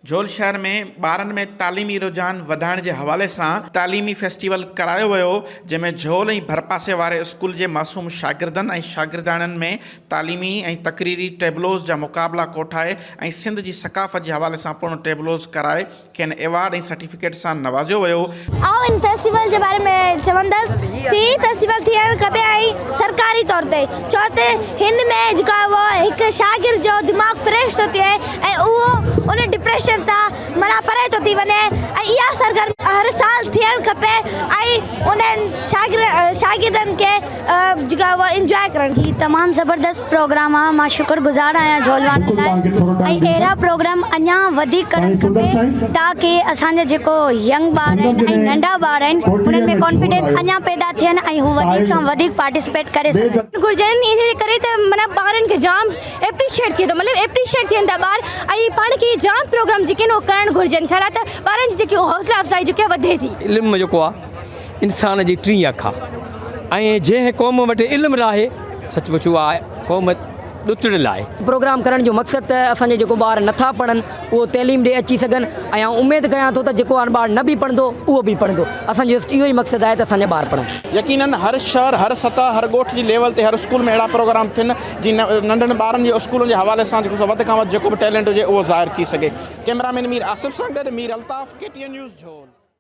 झोल शहर में ॿारनि में तालीमी रुझान वधाइण जे हवाले सां तालीमी फेस्टिवल करायो वियो, जंहिंमें झोल ऐं भरपासे वारे स्कूल जे मासूम शागिर्दनि ऐं शागिर्दाणनि में तालीमी ऐं तकरीरी टेबलोज़ जा मुक़ाबला कोठाए ऐं सिंध जी सकाफ़त जे हवाले सां पूर्ण टेबलोज़ कराए खेनि एवार्ड ऐं सर्टिफिकेट सां नवाज़ियो वियो। ऐं इन फेस्टिवल जे बारे में चवंदसि ती फेस्टिवल थियणु खपे ऐं सरकारी तौर ते छो त हिन में जेका हिकु शागिर्द जो दिमाग़ु फ्रेश थो थिए ऐं उहो उन डिप्रेशन मना परे तो थी वने। इहा सरगर्मी हर साल थियणु खपे ऐं उन्हनि शागिर्दनि खे जेका इंजॉय करणु। जी तमामु ज़बरदस्त प्रोग्राम आहे, मां शुक्रगुज़ार आहियां झोलवानी लाइ ऐं अहिड़ा प्रोग्राम अञा वधीक करणु खपे ताकि असांजा जेको यंग ॿार आहिनि ऐं नंढा ॿार आहिनि उन्हनि में कॉन्फिडेंस अञा पैदा थियनि ऐं हू वधीक सां वधीक पार्टिसिपेट करे सघनि घुरिजनि। इन जे करे त माना ॿारनि खे जाम एप्रिशिएट थिए थो, मतिलबु एप्रिशिएट थियनि था ॿार ऐं पाण खे जाम प्रोग्राम जेके उहो करणु घुरिजनि छा त ॿारनि जी जेकी हौसला अफ़ज़ाई जेके वधे थी। इल्मु जेको आहे इंसान जी टी अख आहे ऐं जंहिं क़ौम वटि इल्मु आहे सचमुच उहा क़ौम ॾुतड़ियल आहे। प्रोग्राम करण जो मक़सदु त असांजे जेको ॿार नथा पढ़नि उहो तइलीम ॾे अची सघनि ऐं उमेदु कयां थो त जेको ॿार न बि पढ़ंदो उहो बि पढ़ंदो। असांजो इहो ई मक़सदु आहे त असांजा ॿार पढ़नि। यकीनन हर शहर हर सतह हर ॻोठ जी लेवल ते हर स्कूल में अहिड़ा प्रोग्राम थियनि जीअं नंढनि ॿारनि जे स्कूलनि जे हवाले सां जेको वधि खां वधि जेको बि टैलेंट हुजे उहो ज़ाहिर थी सघे। कैमरामैन मीर आसिफ़ सां गॾु मीर अल्ताफ़, KTN न्यूज़ झोल।